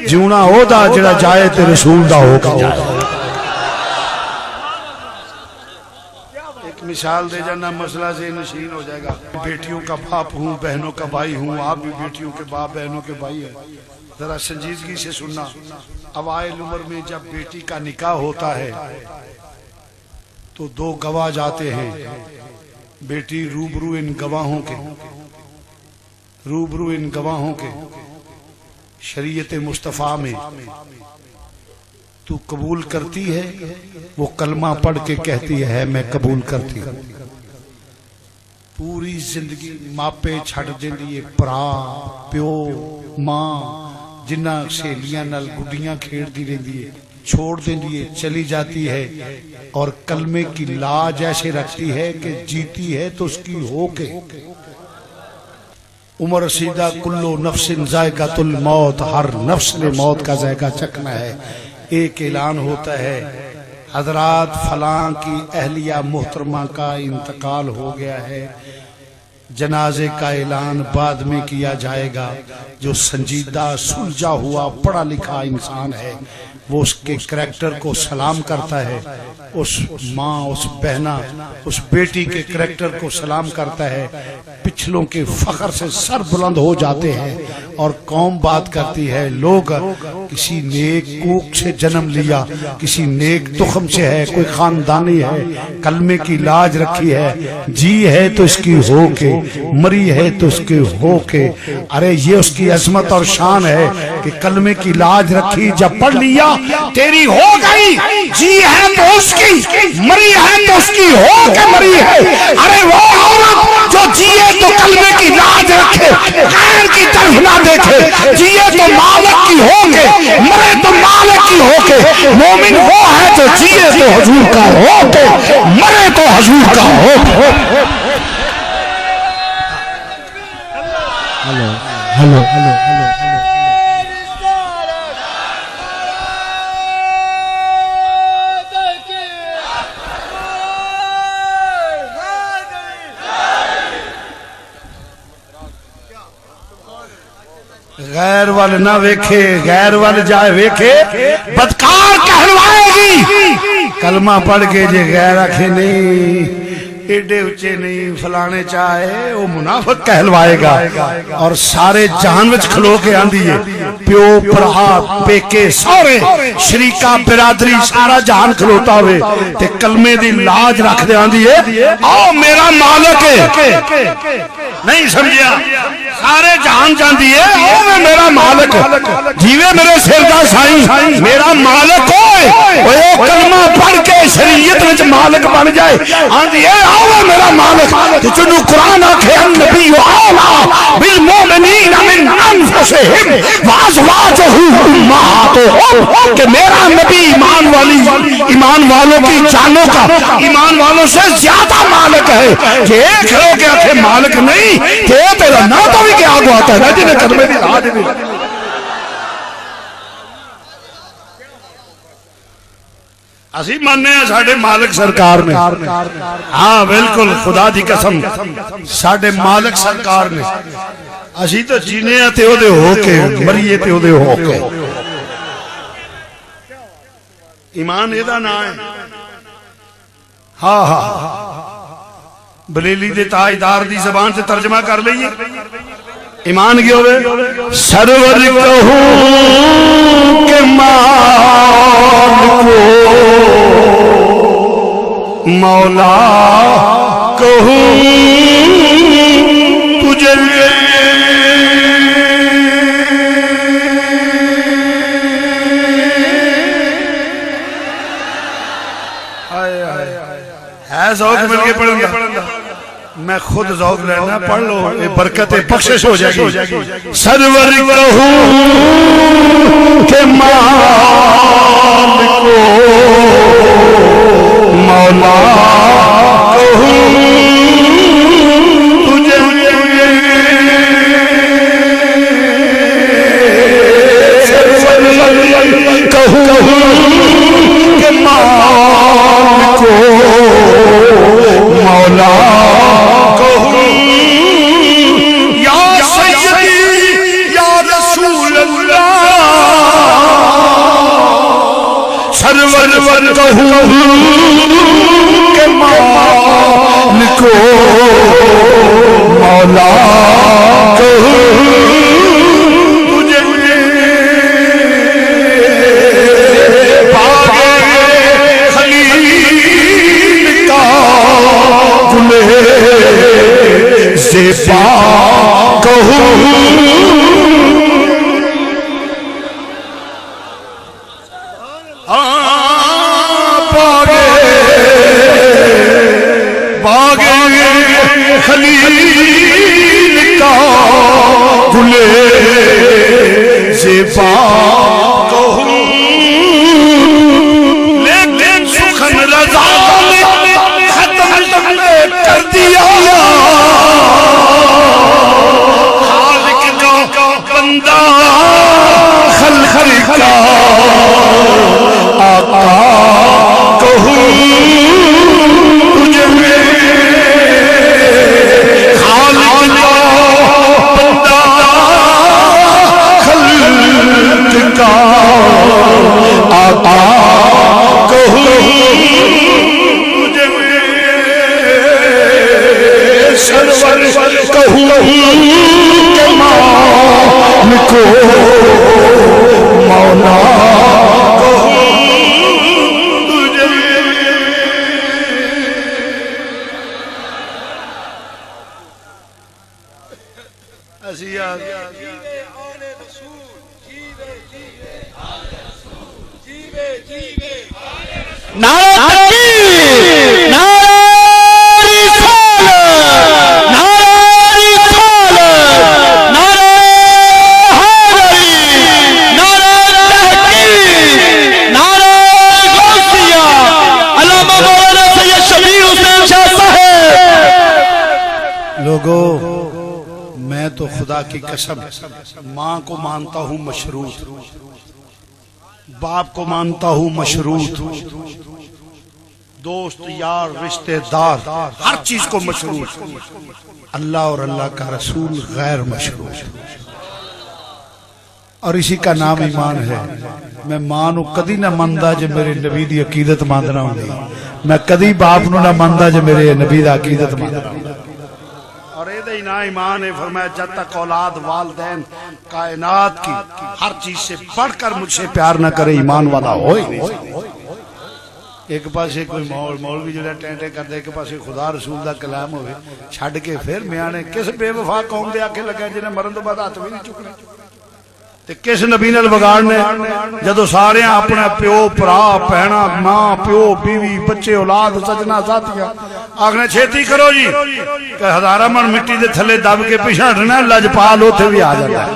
जीना ओदा जिहड़ा जाए ते रसूल दा होके जाए। एक मिसाल दे जाना, मसला से नशीन हो जाएगा। बेटियों का बाप हूँ, बहनों का भाई हूँ, आप भी बेटियों के बाप बहनों के भाई है। जरा संजीदगी से सुनना। अवाइल उम्र में जब बेटी का निकाह होता है तो दो गवाह जाते हैं, बेटी रूबरू इन गवाहों के शरीयत मुस्तफ़ा में तू कबूल करती है? वो कलमा पढ़ के कहती है मैं कबूल करती हूँ। पूरी जिंदगी मापे छड़ देंदी है, भरा प्यो मां जिन्ना सहेलियां नाल गुड्डियां खेड़ती रहती है, छोड़ देंदी है, चली जाती है और कलमे की लाज ऐसे रखती है कि जीती है तो उसकी हो के। उमर रसीदा कुल्लो नफ्सिन जायकातुल मौत, हर नफ्स ने मौत का जायका चखना है। एक ऐलान होता है, हजरात फलां की अहलिया मोहतरमा का इंतकाल हो गया है, जनाजे का ऐलान बाद में किया जाएगा। जो संजीदा सुलझा हुआ पढ़ा लिखा इंसान है वो उसके करैक्टर को सलाम करता है, उस माँ उस बहना उस बेटी के करैक्टर को सलाम करता है। पिछलों के फख्र से सर बुलंद हो जाते हैं और कौम बात करती है, लोग किसी नेक कूक से जन्म लिया, किसी नेक तुखम से है, कोई खानदानी है, कलमे की लाज रखी है, जी है तो इसकी हो के, मरी है तो उसकी हो के। अरे ये उसकी अजमत और शान है कि कलमे की लाज रखी, जब पढ़ लिया तेरी हो गई, जी है तो उसकी, मरी है तो उसकी हो के मरी है। अरे वो औरत जो जिए तो कलमे की लाज रखे, गैर की तरफ ना देखे, जिए तो मालिक की हो के, मरे तो मालिक की हो के। मोमिन वो है जो जिए तो हुजूर का हो के, मरे तो हुजूर का हो के। हेलो हेलो हेलो हेलो गैर वाल ना वेखे, गैर वाल जाए वेखे बदकार कहलवाएगी। कलमा पढ़ के जे गैर आखे नहीं, एडे ऊंचे नहीं, फलाने चाहे, वो मुनाफिक कहलवाएगा। और सारे जहान विच खलो के आंदी है, प्यो भरा पेके सारे शरीका बिरादरी सारा जहान खलोता हुए ते कलमे दी लाज रख दे आंदी है, आओ मेरा मालिक है। नहीं समझिया? सारे जहान जाती है, आओ मैं मेरा मालिक, जीवे मेरे सिर का साईं, मेरा मालिक होए, कलमा पढ़ के शरीयत विच मालिक बन जाए। आंदी है आओ मेरा मालिक। ते जिन्हों कुरान आखे नबी औला बिल मोमिनीन मिन अनफुसिहिम व अज़वाजुहु उम्माहातुहुम, कि मेरा नबी ईमान वालों की जानों का ईमान वालों से ज्यादा मालिक है। जे खड़ो के आखे मालिक नहीं, ते तेरा ना तो भी क्या आता है ना जिन्हें कलमे दी लाज दी। असी मानने साडे मालिक सरकार ने, हाँ बिल्कुल खुदा दी कसम साडे मालिक सरकार ने। असी तो जीने ते ओदे होके, मरीए ते ओदे होके। ईमान एदा ना है। हाँ हाँ बलेली दे ताजदार दी जबान से तर्जमा कर लीजिए। ईमान की होवे सरवर कहूं के मान को मौला कहूं तुझे, है ज़ौक़ मिल के पढ़ूंगा मैं, खुद ज़ौक़ लेना, पढ़ लो, ये बरकत बख्शिश हो जाएगी। सरवर कहूं के मान को मौला कहूं तुझे, सरवर कहूं के मान को मौला कहूं, या सय्यदी या रसूल अल्लाह सरवर कहूँ के मालिक को मौला कहूँ तुझे बागे खलील का गुले से पा कहूँ खलील का गुले से कहूँ लेकिन सुखन रजा ने खत्म कर दिया खालिक का बंदा खल का आका कहूँ आता कहूँ सरवर कहूँ के मालिक को मौला कहूँ लोगों, मैं तो खुदा की कसम माँ को मानता हूँ मशरूत, बाप को मानता हूँ मशरूत, दोस्त यार रिश्तेदार हर चीज को मशरूत, अल्लाह और अल्लाह का रसूल गैर मशरूत, और इसी का नाम ईमान है। मैं मां नू कदी ना मनदा जे मेरे नबी दी अकीदत मानना होंदी, मैं कदी बाप नू ना मनदा जे मेरे नबी दा अकीदत मानना होंदी। और ये ना ईमान है, फरमाया जब तक औलाद वालदैन कायनात की हर चीज से बढ़कर मुझसे प्यार न करे ईमान वाला हो ही नहीं। एक पासे कोई मौलवी जो टेंटे करते, एक पासे खुदा रसूल दा कलाम होवे, छड़ के फिर म्याने किस बेवफा कौम दे आखे लगे जिन्हें मरन तो बाद हाथ भी नहीं चुकने, ते किस नबी नाल बिगाड़ने जदों सारे अपना प्यो भरा भैणा मां प्यो बीवी बच्चे औलाद सजना साथिया आखने छेती करो जी, हजारा मन मिट्टी दे थले दब के पिछा हटना, लजपाल उथे भी आ जाता है।